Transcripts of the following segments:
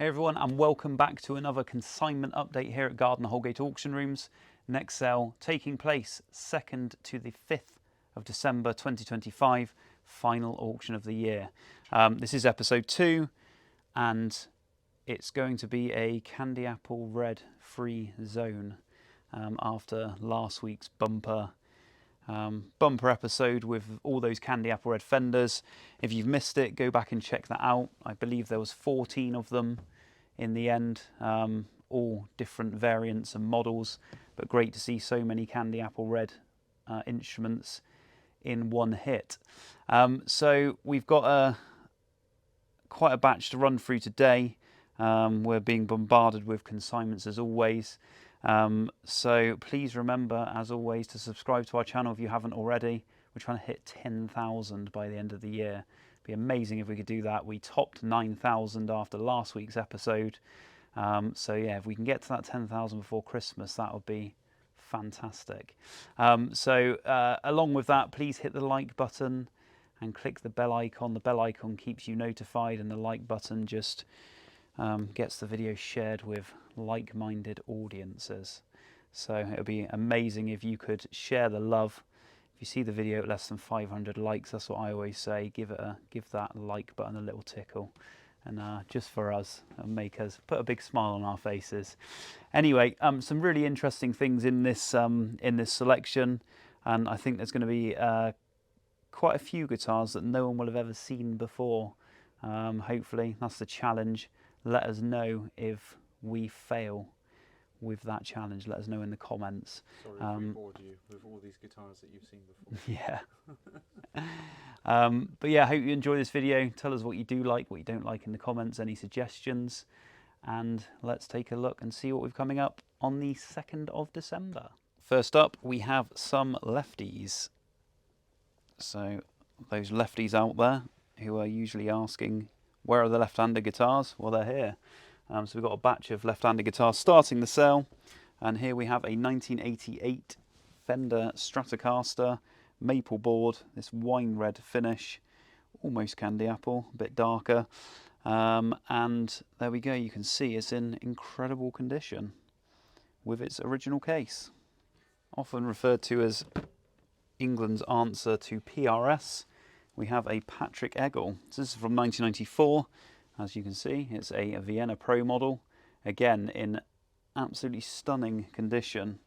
Hey everyone, and welcome back to another consignment update here at Gardiner Houlgate Auction Rooms. Next sale taking place 2nd to the 5th of December 2025, final auction of the year. This is episode 2, and it's going to be a candy apple red free zone after last week's bumper episode with all those candy apple red Fenders. If you've missed it, go back and check that out. I believe there was 14 of them in the end, all different variants and models, but great to see so many candy apple red instruments in one hit. So we've got quite a batch to run through today. We're being bombarded with consignments as always. So please remember, as always, to subscribe to our channel if you haven't already. We're trying to hit 10,000 by the end of the year. It'd be amazing if we could do that. We topped 9,000 after last week's episode. So yeah, if we can get to that 10,000 before Christmas, that would be fantastic. Along with that, please hit the like button and click the bell icon. The bell icon keeps you notified, and the like button just gets the video shared with like-minded audiences. So it would be amazing if you could share the love. If you see the video at less than 500 likes, that's what I always say, give that like button a little tickle, and just for us, and make us put a big smile on our faces. Anyway, some really interesting things in this selection, and I think there's going to be quite a few guitars that no one will have ever seen before. Hopefully that's the challenge. Let us know if we fail with that challenge. Let us know in the comments. Sorry if we bored you with all these guitars that you've seen before. Yeah. But yeah, I hope you enjoy this video. Tell us what you do like, what you don't like in the comments, any suggestions, and let's take a look and see what we've coming up on the 2nd of December. First up, we have some Lefties. So those Lefties out there who are usually asking, where are the left-handed guitars? Well, they're here. So we've got a batch of left-handed guitars starting the sale. And here we have a 1988 Fender Stratocaster maple board, this wine red finish, almost candy apple, a bit darker. And there we go, you can see it's in incredible condition with its original case. Often referred to as England's answer to PRS. We have a Patrick Eggle. So this is from 1994. As you can see, it's a Vienna Pro model. Again, in absolutely stunning condition.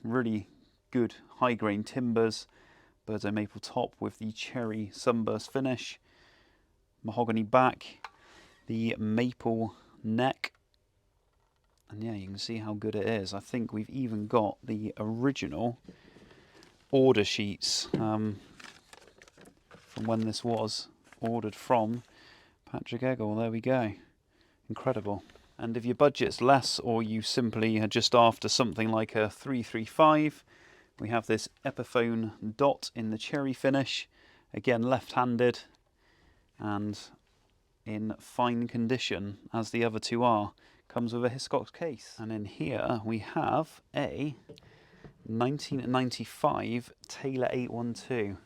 Really good high grain timbers. Bird's eye maple top with the cherry sunburst finish. Mahogany back. The maple neck. And yeah, you can see how good it is. I think we've even got the original order sheets from when this was ordered from Patrick Eggle. There we go. Incredible. And if your budget's less, or you simply are just after something like a 335, we have this Epiphone Dot in the cherry finish. Again, left-handed and in fine condition, as the other two are. Comes with a Hiscox case. And in here we have a 1995 Taylor 812.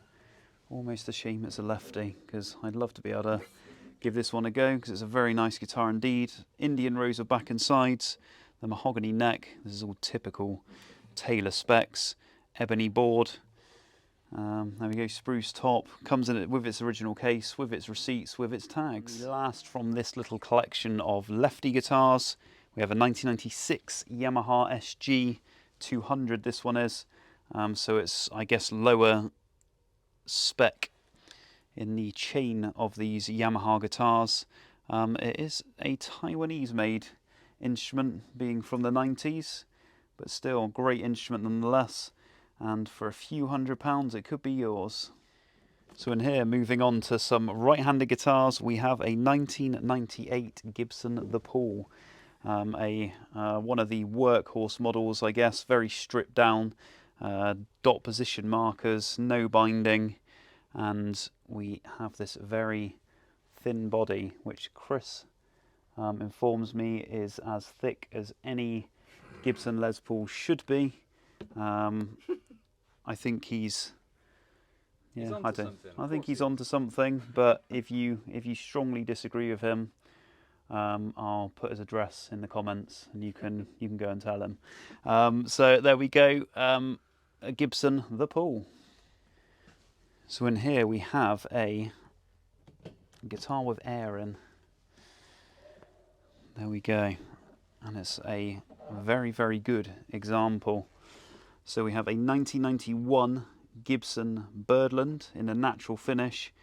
Almost a shame it's a lefty, because I'd love to be able to give this one a go, because it's a very nice guitar indeed. Indian rows of back and sides, the mahogany neck, this is all typical Taylor specs, ebony board, there we go, spruce top, comes in it with its original case, with its receipts, with its tags. Last from this little collection of lefty guitars, we have a 1996 Yamaha SG200, this one is, so it's, I guess, lower spec in the chain of these Yamaha guitars. It is a Taiwanese made instrument, being from the 90s, but still a great instrument nonetheless, and for a few £100 it could be yours. So in here, moving on to some right-handed guitars, we have a 1998 Gibson The Paul, one of the workhorse models, I guess, very stripped down, dot position markers, no binding, and we have this very thin body, which Chris informs me is as thick as any Gibson Les Paul should be. I think he's I think he's onto something, but if you strongly disagree with him, I'll put his address in the comments, and you can go and tell him. So there we go, a Gibson The Paul. So in here we have a guitar with air in. There we go, and it's a very, very good example. So we have a 1991 Gibson Byrdland in a natural finish,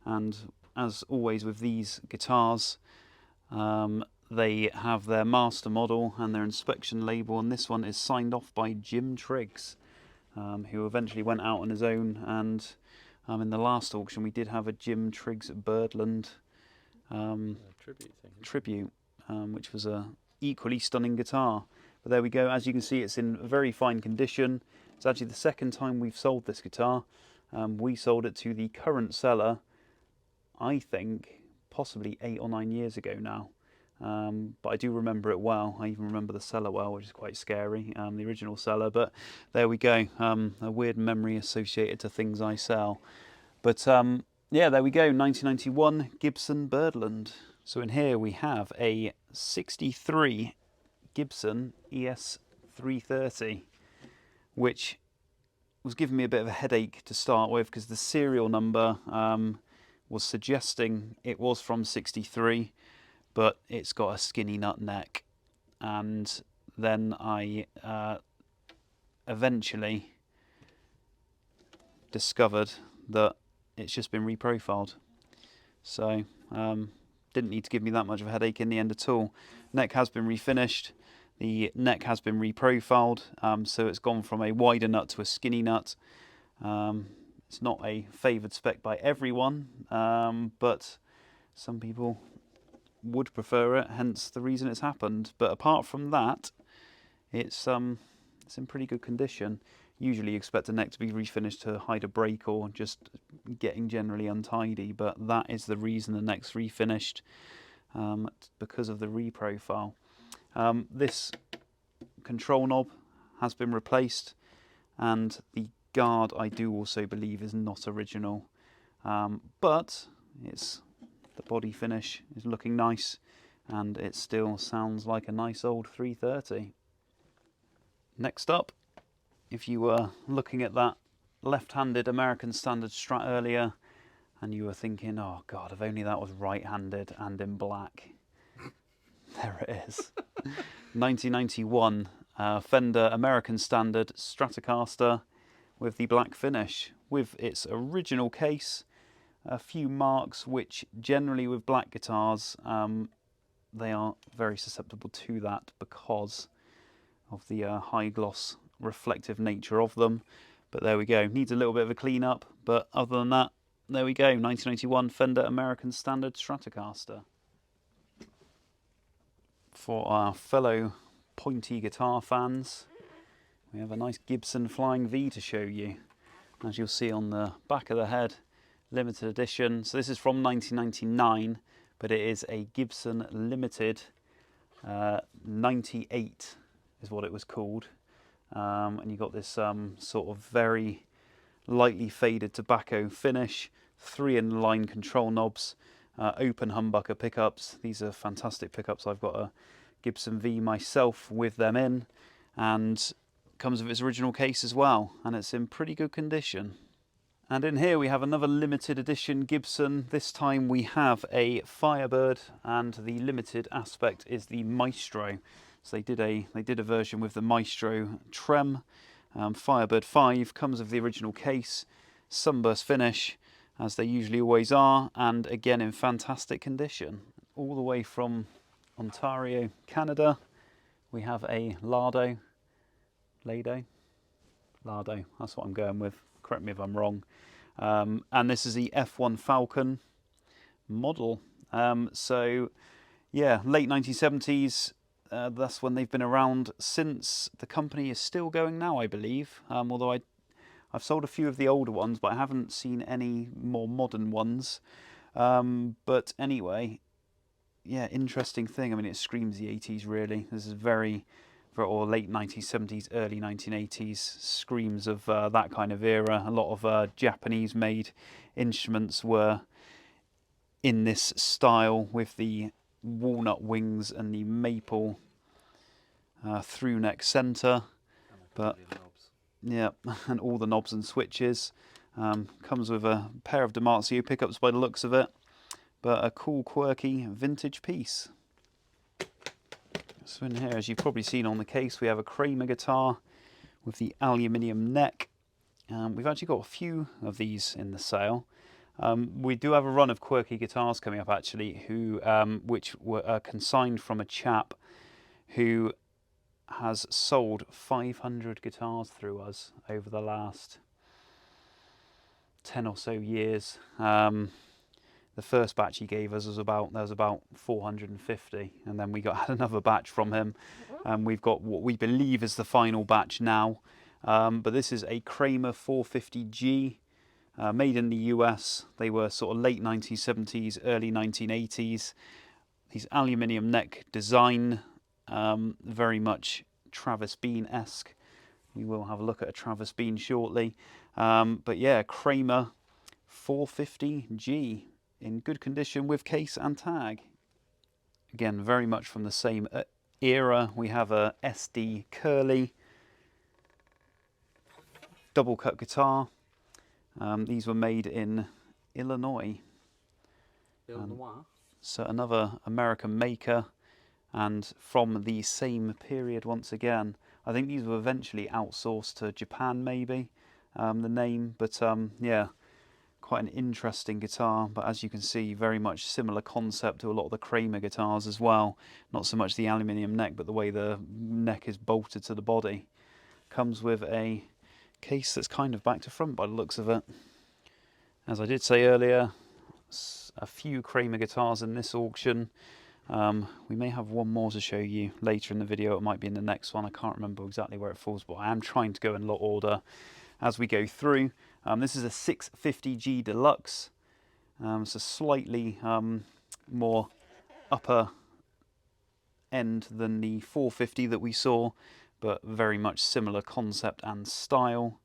and as always with these guitars, they have their master model and their inspection label, and this one is signed off by Jim Triggs, who eventually went out on his own, and in the last auction we did have a Jim Triggs Byrdland tribute, which was a equally stunning guitar. But there we go, as you can see, it's in very fine condition. It's actually the second time we've sold this guitar. We sold it to the current seller, I think, possibly 8 or 9 years ago now. But I do remember it well. I even remember the seller well, which is quite scary, the original seller. But there we go, a weird memory associated to things I sell. But yeah, there we go, 1991 Gibson Byrdland. So in here we have a 63 Gibson ES-330, which was giving me a bit of a headache to start with, because the serial number was suggesting it was from 63, but it's got a skinny nut neck. And then I eventually discovered that it's just been reprofiled. So didn't need to give me that much of a headache in the end at all. Neck has been refinished. The neck has been reprofiled, so it's gone from a wider nut to a skinny nut. It's not a favoured spec by everyone, but some people would prefer it, hence the reason it's happened. But apart from that, it's in pretty good condition. Usually you expect the neck to be refinished to hide a break or just getting generally untidy, but that is the reason the neck's refinished, because of the reprofile. This control knob has been replaced, and the guard I do also believe is not original, but the body finish is looking nice, and it still sounds like a nice old 330. Next up, if you were looking at that left-handed American Standard Strat earlier and you were thinking, oh god, if only that was right-handed and in black, there it is. 1991 Fender American Standard Stratocaster with the black finish, with its original case, a few marks which generally with black guitars they are very susceptible to that because of the high gloss reflective nature of them. But there we go, needs a little bit of a clean up, but other than that, there we go, 1991 Fender American Standard Stratocaster. For our fellow pointy guitar fans, we have a nice Gibson Flying V to show you. As you'll see on the back of the head, limited edition. So this is from 1999, but it is a Gibson Limited 98 is what it was called. And you've got this sort of very lightly faded tobacco finish, 3 in-line control knobs, open humbucker pickups. These are fantastic pickups. I've got a Gibson V myself with them in, and comes with its original case as well, and it's in pretty good condition. And in here we have another limited edition Gibson. This time we have a Firebird, and the limited aspect is the Maestro. So they did a version with the Maestro trem. Firebird 5 comes with the original case, sunburst finish, as they usually always are, and again in fantastic condition. All the way from Ontario, Canada, we have a Lado, that's what I'm going with, correct me if I'm wrong. And this is the F1 Falcon model. So yeah, late 1970s, that's when they've been around since. The company is still going now, I believe, although I've sold a few of the older ones, but I haven't seen any more modern ones. But anyway, yeah, interesting thing. I mean, it screams the 80s, really. This is or late 1970s, early 1980s, screams of that kind of era. A lot of Japanese-made instruments were in this style, with the walnut wings and the maple through neck centre, but yeah, and all the knobs and switches. Comes with a pair of DiMarzio pickups by the looks of it, but a cool, quirky vintage piece. So in here, as you've probably seen on the case, we have a Kramer guitar with the aluminium neck. We've actually got a few of these in the sale. We do have a run of quirky guitars coming up actually, which were consigned from a chap who has sold 500 guitars through us over the last 10 or so years. The first batch he gave us was about 450, and then we had another batch from him, and we've got what we believe is the final batch now. But this is a Kramer 450G, made in the US. They were sort of late 1970s, early 1980s. These aluminium neck design, very much Travis Bean-esque. We will have a look at a Travis Bean shortly. But yeah, Kramer 450G in good condition with case and tag. Again, very much from the same era. We have a S.D Curlee Doublecut guitar. These were made in Illinois. So another American maker, and from the same period once again. I think these were eventually outsourced to Japan, maybe, the name, but yeah, quite an interesting guitar. But as you can see, very much similar concept to a lot of the Kramer guitars as well. Not so much the aluminium neck, but the way the neck is bolted to the body. Comes with a case that's kind of back to front by the looks of it. As I did say earlier, a few Kramer guitars in this auction. We may have one more to show you later in the video. It might be in the next one. I can't remember exactly where it falls, but I am trying to go in lot order as we go through. This is a 650G Deluxe. It's a slightly more upper end than the 450 that we saw, but very much similar concept and style.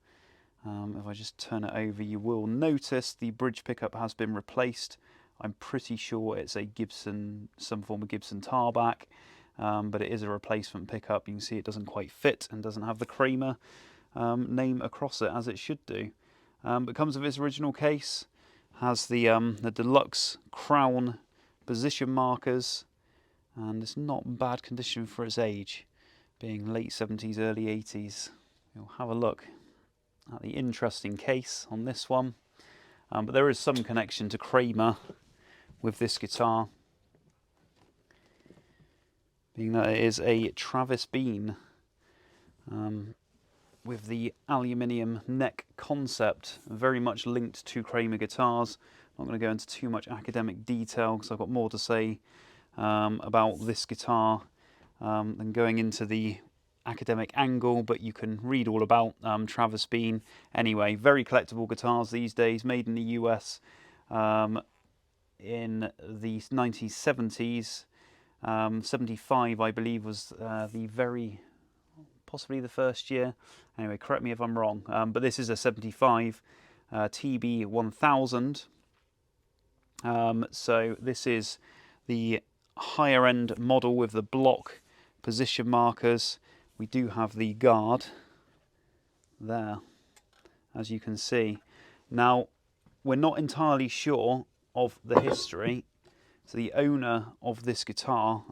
If I just turn it over, you will notice the bridge pickup has been replaced. I'm pretty sure it's a Gibson, some form of Gibson tarback, but it is a replacement pickup. You can see it doesn't quite fit and doesn't have the Kramer name across it as it should do. But comes with its original case, has the deluxe crown position markers, and it's not bad condition for its age, being late 70s, early 80s. We'll have a look at the interesting case on this one. But there is some connection to Kramer with this guitar, being that it is a Travis Bean with the aluminium neck concept, very much linked to Kramer guitars. I'm not going to go into too much academic detail because I've got more to say about this guitar than going into the academic angle, but you can read all about Travis Bean. Anyway, very collectible guitars these days, made in the US in the 1970s. 75, I believe, was possibly the first year. Anyway, correct me if I'm wrong, but this is a 75 TB1000. So this is the higher end model with the block position markers. We do have the guard there, as you can see. Now, we're not entirely sure of the history. So the owner of this guitar,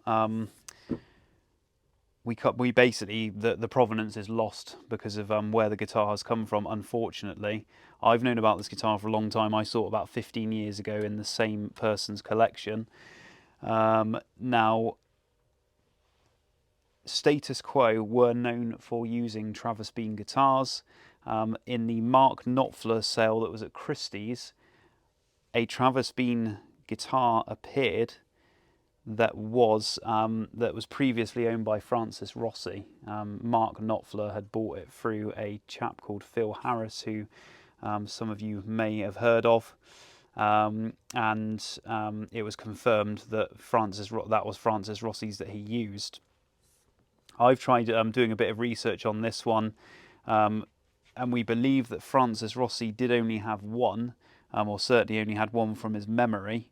we basically, the provenance is lost because of where the guitar has come from, unfortunately. I've known about this guitar for a long time. I saw it about 15 years ago in the same person's collection. Now, Status Quo were known for using Travis Bean guitars. In the Mark Knopfler sale that was at Christie's, a Travis Bean guitar appeared that was previously owned by Francis Rossi. Mark Knopfler had bought it through a chap called Phil Harris, who some of you may have heard of. And it was confirmed that that was Francis Rossi's that he used. I've tried doing a bit of research on this one, and we believe that Francis Rossi did only have one, or certainly only had one from his memory.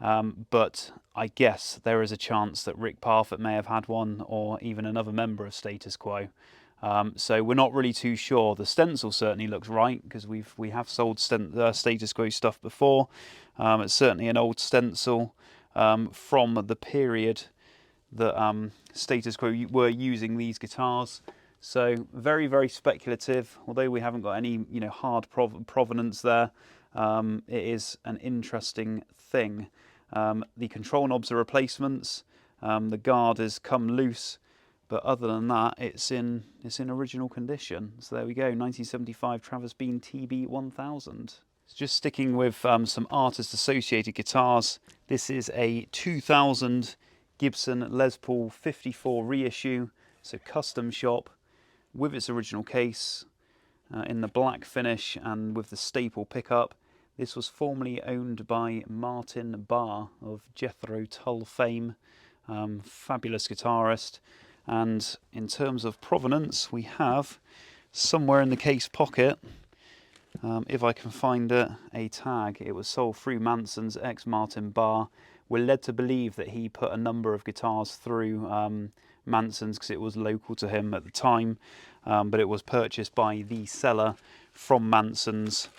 but I guess there is a chance that Rick Parfitt may have had one, or even another member of Status Quo. So we're not really too sure. The stencil certainly looks right, because we have sold Status Quo stuff before. It's certainly an old stencil from the period that Status Quo were using these guitars. So very, very speculative. Although we haven't got any, hard provenance there, it is an interesting thing. The control knobs are replacements. The guard has come loose, but other than that, it's in original condition. So there we go, 1975 Travis Bean TB1000. Just sticking with some artist associated guitars. This is a 2000 Gibson Les Paul 54 reissue, so custom shop, with its original case, in the black finish and with the staple pickup. This was formerly owned by Martin Barre of Jethro Tull fame, fabulous guitarist. And in terms of provenance, we have somewhere in the case pocket, if I can find it, a tag. It was sold through Manson's ex-Martin Barre. We're led to believe that he put a number of guitars through Manson's because it was local to him at the time, but it was purchased by the seller from Manson's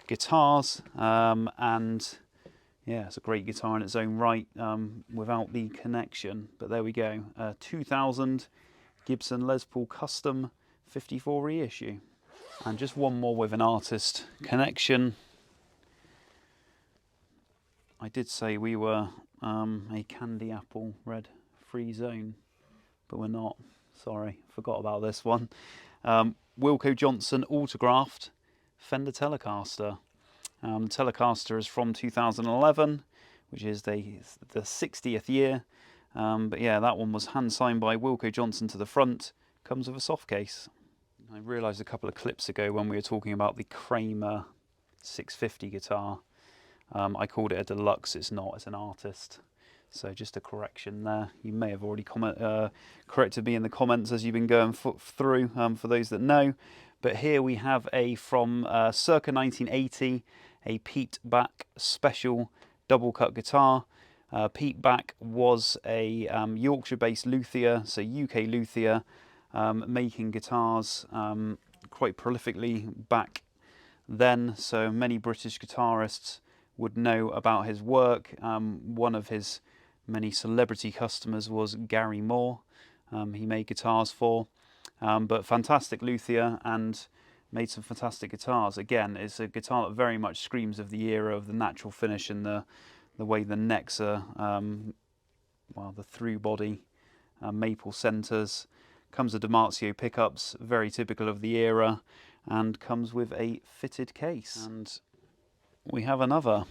guitars, and yeah, it's a great guitar in its own right, without the connection. But there we go, 2000 Gibson Les Paul Custom 54 reissue. And just one more with an artist connection. I did say we were a candy apple red free zone, but we're not. Sorry, forgot about this one. Wilko Johnson autographed Fender Telecaster. The Telecaster is from 2011, which is the 60th year. But yeah, that one was hand signed by Wilko Johnson to the front. Comes with a soft case. I realised a couple of clips ago when we were talking about the Kramer 650 guitar, I called it a deluxe. It's not, it's an artist. So just a correction there. You may have already corrected me in the comments as you've been going through, for those that know. But here we have a, from circa 1980, a Pete Back special double cut guitar. Pete Back was a Yorkshire-based luthier, so UK luthier, making guitars quite prolifically back then. So many British guitarists would know about his work. One of his many celebrity customers was Gary Moore. He made guitars for, but fantastic luthier and made some fantastic guitars. Again, it's a guitar that very much screams of the era of the natural finish and the way the necks are, well, the through body, maple centres. Comes with Damasio pickups, very typical of the era, and comes with a fitted case. And we have another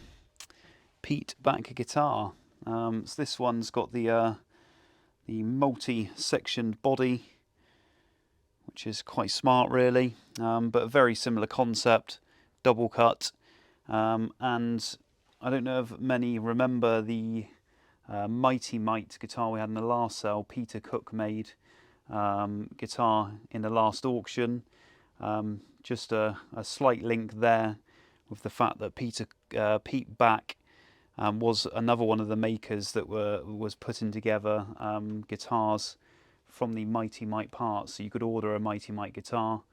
Pete Back guitar. So this one's got the multi-sectioned body, which is quite smart really, but a very similar concept, double cut. And I don't know if many remember the Mighty Mite guitar we had in the last sale. Peter Cook made guitar in the last auction. Just a slight link there with the fact that Pete Back was another one of the makers that was putting together guitars from the Mighty Mite parts. So you could order a Mighty Mite guitar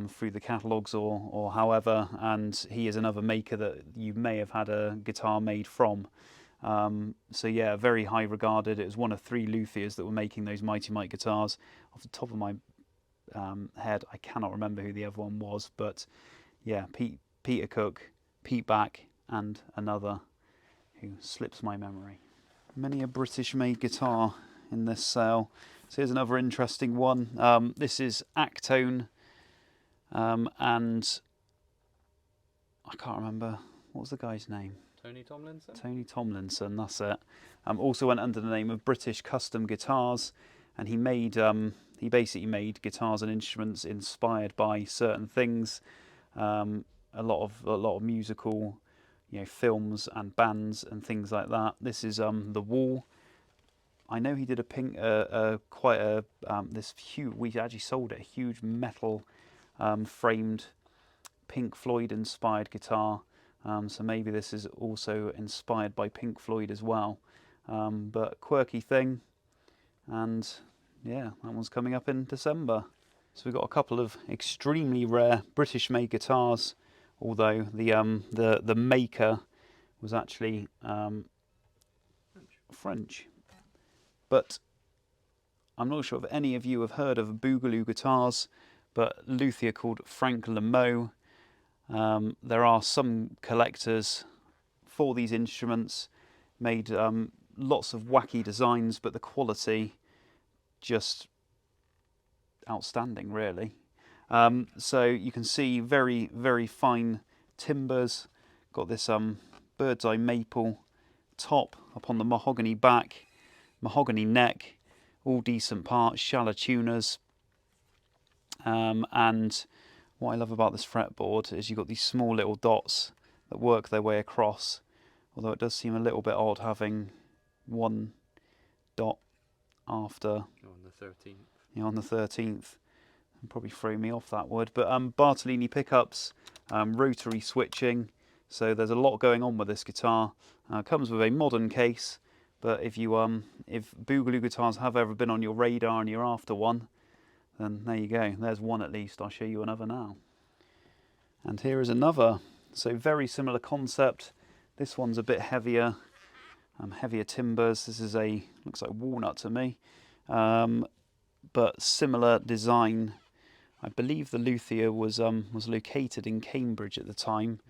through the catalogues or however, and he is another maker that you may have had a guitar made from. So yeah, very high regarded. It was one of 3 luthiers that were making those Mighty Mite guitars. Off the top of my head, I cannot remember who the other one was, but yeah, Peter Cook, Pete Back, and another who slips my memory. Many a British made guitar in this sale. So here's another interesting one. This is Actone, and I can't remember, what was the guy's name? Tony Tomlinson? Tony Tomlinson, that's it. Also went under the name of British Custom Guitars, and he basically made guitars and instruments inspired by certain things. A lot of musical, films and bands and things like that. This is The Wall. I know he did this huge. We actually sold it, a huge metal framed Pink Floyd inspired guitar. so maybe this is also inspired by Pink Floyd as well. But quirky thing, and yeah, that one's coming up in December. So we've got a couple of extremely rare British-made guitars, although the maker was actually French. But I'm not sure if any of you have heard of Boogaloo guitars, but luthier called Frank Lemaux. There are some collectors for these instruments, made lots of wacky designs, but the quality just outstanding, really. So you can see very, very fine timbers. Got this bird's eye maple top upon the mahogany back, mahogany neck, all decent parts, shallow tuners. And what I love about this fretboard is you've got these small little dots that work their way across, although it does seem a little bit odd having one dot after on the 13th. Yeah, on the 13th. Probably throw me off, that would. But Bartolini pickups, rotary switching, so there's a lot going on with this guitar. Comes with a modern case, but if Boogaloo guitars have ever been on your radar and you're after one, then there you go. There's one at least. I'll show you another now. And here is another. So very similar concept. This one's a bit heavier, heavier timbers. This is looks like walnut to me, but similar design. I believe the luthier was located in Cambridge at the time,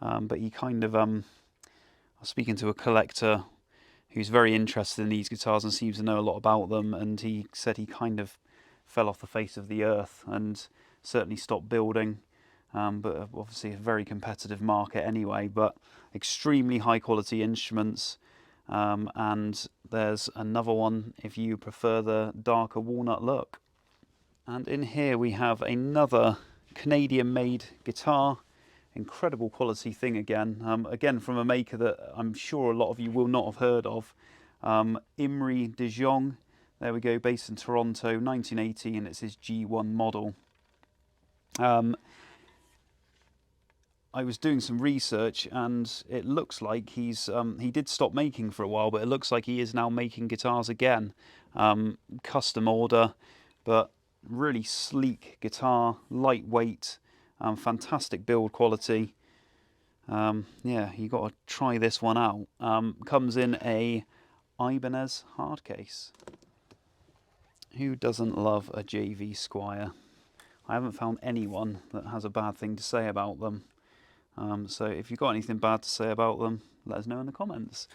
but he kind of, I was speaking to a collector who's very interested in these guitars and seems to know a lot about them, and he said he kind of fell off the face of the earth and certainly stopped building, but obviously a very competitive market anyway, but extremely high quality instruments. And there's another one if you prefer the darker walnut look. And in here we have another Canadian made guitar, incredible quality thing again, again from a maker that I'm sure a lot of you will not have heard of, Imre de Jonge. There we go, based in Toronto, 1980, and it's his G1 model. I was doing some research, and it looks like he did stop making for a while, but it looks like he is now making guitars again. Custom order, but really sleek guitar, lightweight, fantastic build quality. Yeah, you got to try this one out. Comes in a Ibanez hard case. Who doesn't love a JV Squier? I haven't found anyone that has a bad thing to say about them. So if you've got anything bad to say about them, let us know in the comments.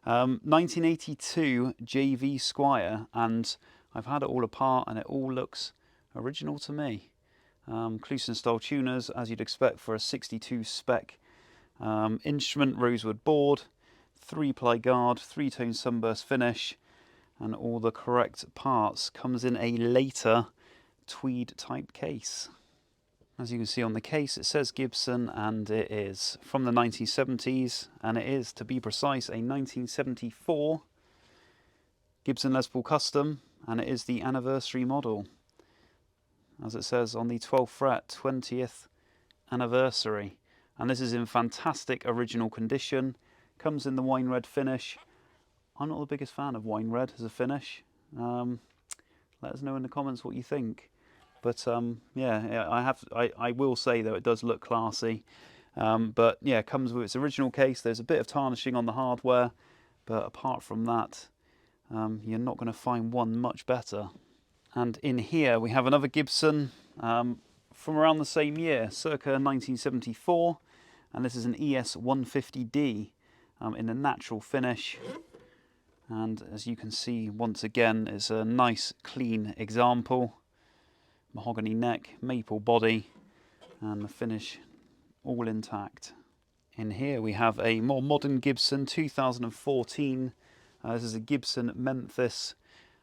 1982 JV Squier, and I've had it all apart and it all looks original to me. Clusen style tuners, as you'd expect for a 62 spec instrument, rosewood board, 3-ply guard, 3-tone sunburst finish, and all the correct parts. Comes in a later tweed type case. As you can see on the case, it says Gibson, and it is from the 1970s, and it is, to be precise, a 1974 Gibson Les Paul Custom, and it is the anniversary model. As it says on the 12th fret, 20th anniversary. And this is in fantastic original condition. Comes in the wine red finish. I'm not the biggest fan of wine red as a finish. Let us know in the comments what you think. But yeah, I will say though it does look classy. But yeah, it comes with its original case. There's a bit of tarnishing on the hardware, but apart from that, you're not going to find one much better. And in here we have another Gibson from around the same year, circa 1974, and this is an ES-150 D in a natural finish. And as you can see, once again, it's a nice clean example. Mahogany neck, maple body, and the finish all intact. In here we have a more modern Gibson 2014. This is a Gibson Memphis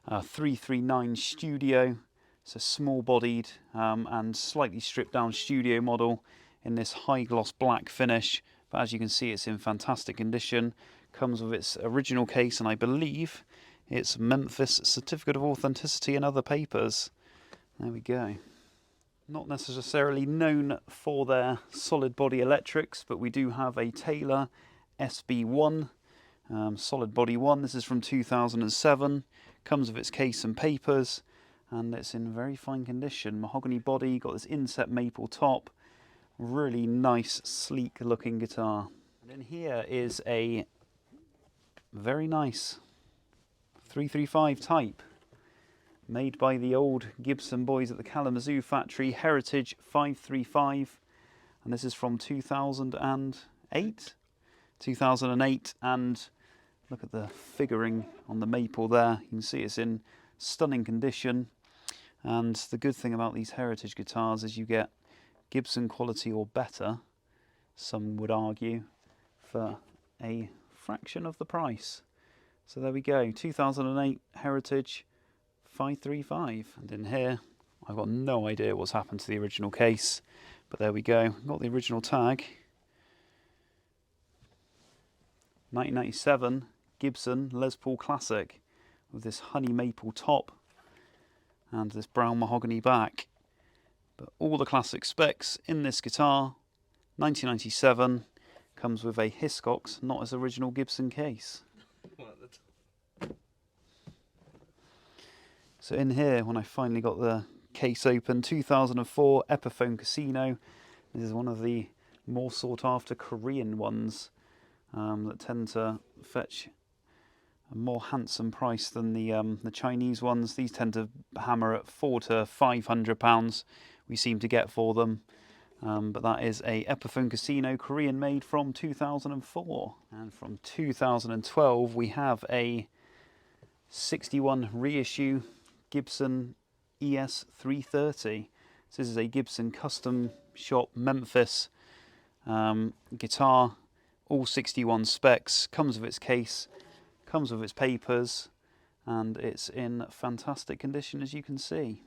339 Studio. It's a small bodied and slightly stripped down studio model in this high gloss black finish, but as you can see it's in fantastic condition. Comes with its original case, and I believe it's Memphis Certificate of Authenticity and other papers. There we go. Not necessarily known for their solid body electrics, but we do have a Taylor SB1 solid body one. This is from 2007, comes with its case and papers, and it's in very fine condition. Mahogany body, got this inset maple top, really nice sleek looking guitar. And in here is a very nice 335 type, made by the old Gibson boys at the Kalamazoo factory, Heritage 535, and this is from 2008, and look at the figuring on the maple there. You can see it's in stunning condition, and the good thing about these Heritage guitars is you get Gibson quality or better, some would argue, for a fraction of the price. So there we go, 2008 Heritage 535. And in here, I've got no idea what's happened to the original case, but there we go. Got the original tag. 1997 Gibson Les Paul Classic with this honey maple top and this brown mahogany back. But all the classic specs in this guitar. 1997, comes with a Hiscox, not as original Gibson case. So in here, when I finally got the case open, 2004 Epiphone Casino. This is one of the more sought after Korean ones that tend to fetch a more handsome price than the Chinese ones. These tend to hammer at £400 to £500 we seem to get for them. But that is a Epiphone Casino, Korean made, from 2004. And from 2012 we have a 61 reissue Gibson ES-330. So this is a Gibson custom shop Memphis guitar, all 61 specs, comes with its case, comes with its papers, and it's in fantastic condition, as you can see.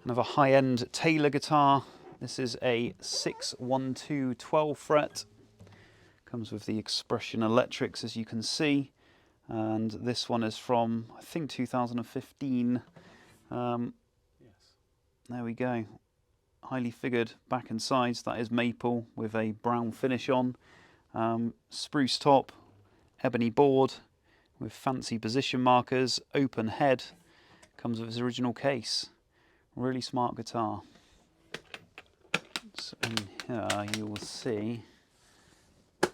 Another high-end Taylor guitar. This is a 612 12 fret. Comes with the Expression electrics, as you can see. And this one is from, I think, 2015. Yes. There we go. Highly figured back and sides. That is maple with a brown finish on. Spruce top, ebony board with fancy position markers, open head. Comes with its original case. Really smart guitar. So in here you will see the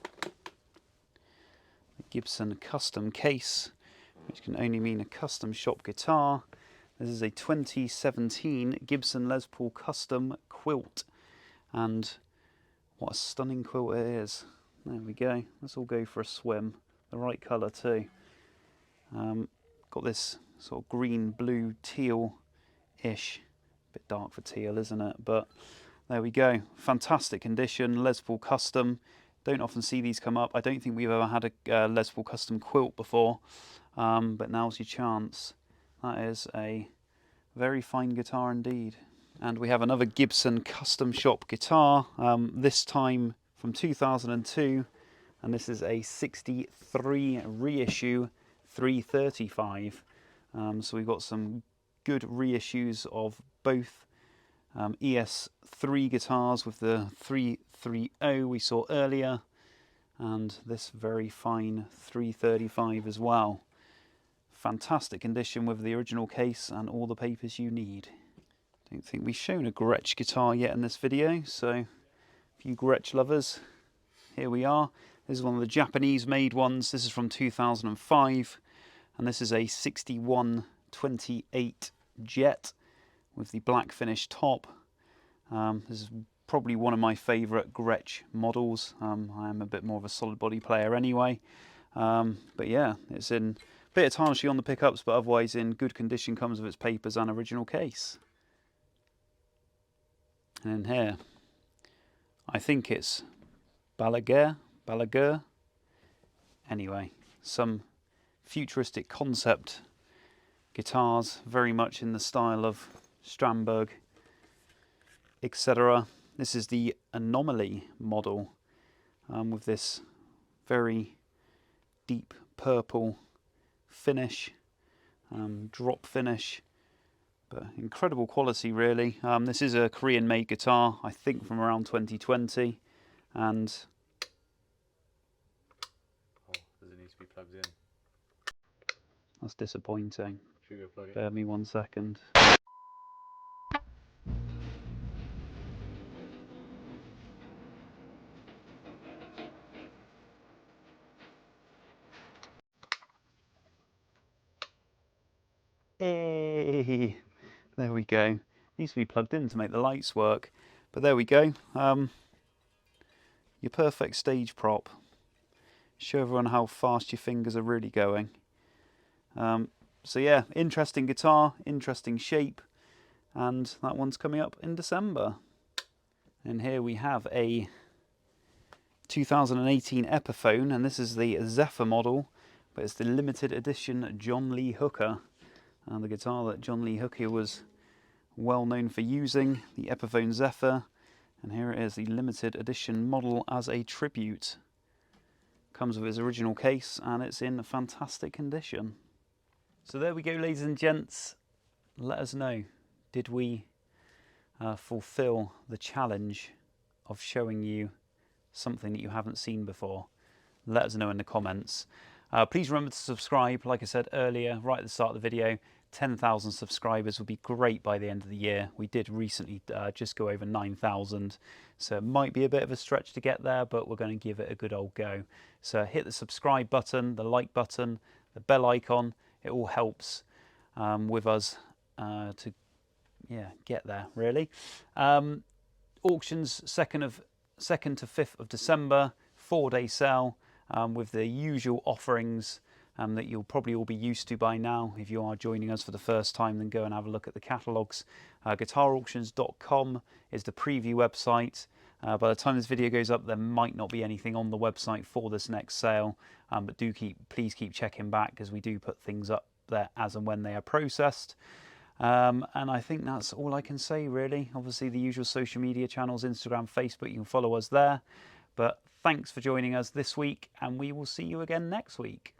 Gibson custom case, which can only mean a custom shop guitar. This is a 2017 Gibson Les Paul Custom quilt, and what a stunning quilt it is. There we go. Let's all go for a swim. The right colour too. Got this sort of green, blue, teal-ish. Bit dark for teal, isn't it? But there we go. Fantastic condition. Les Paul Custom. Don't often see these come up. I don't think we've ever had a Les Paul Custom quilt before, but now's your chance. That is a very fine guitar indeed. And we have another Gibson custom shop guitar, this time from 2002, and this is a 63 reissue 335. So we've got some good reissues of both ES3 guitars with the 330 we saw earlier, and this very fine 335 as well. Fantastic condition with the original case and all the papers you need. Don't think we've shown a Gretsch guitar yet in this video, so for you Gretsch lovers, here we are. This is one of the Japanese made ones. This is from 2005, and this is a 6128 Jet with the black finish top. This is probably one of my favourite Gretsch models. I am a bit more of a solid body player anyway, but yeah, it's in a bit of tarnishing on the pickups, but otherwise in good condition. Comes with its papers and original case. And in here, I think it's Balaguer. Anyway, some futuristic concept guitars, very much in the style of Strandberg, etc. This is the Anomaly model with this very deep purple finish, drop finish, But incredible quality, really. This is a Korean-made guitar, I think from around 2020, and does it need to be plugged in? that's disappointing. Should we go plug it? Bear me 1 second. Hey, there we go. Needs to be plugged in to make the lights work, but there we go. Your perfect stage prop. Show everyone how fast your fingers are really going. So yeah, interesting guitar, interesting shape, and that one's coming up in December. And here we have a 2018 Epiphone, and this is the Zephyr model, but it's the limited edition John Lee Hooker. The guitar that John Lee Hooker was well known for using, the Epiphone Zephyr, and here it is, the limited edition model as a tribute. Comes with its original case and it's in fantastic condition. So there we go, ladies and gents. Let us know, did we fulfill the challenge of showing you something that you haven't seen before? Let us know in the comments. Please remember to subscribe, like I said earlier, right at the start of the video. 10,000 subscribers would be great by the end of the year. We did recently just go over 9,000, so it might be a bit of a stretch to get there, but we're going to give it a good old go. So hit the subscribe button, the like button, the bell icon. It all helps with us to get there, really. Auctions 2nd to 5th of December, 4-day sale with the usual offerings that you'll probably all be used to by now. If you are joining us for the first time, then go and have a look at the catalogues. GuitarAuctions.com is the preview website. By the time this video goes up, there might not be anything on the website for this next sale, but please keep checking back, because we do put things up there as and when they are processed. And I think that's all I can say, really. Obviously the usual social media channels, Instagram, Facebook, you can follow us there. But thanks for joining us this week, and we will see you again next week.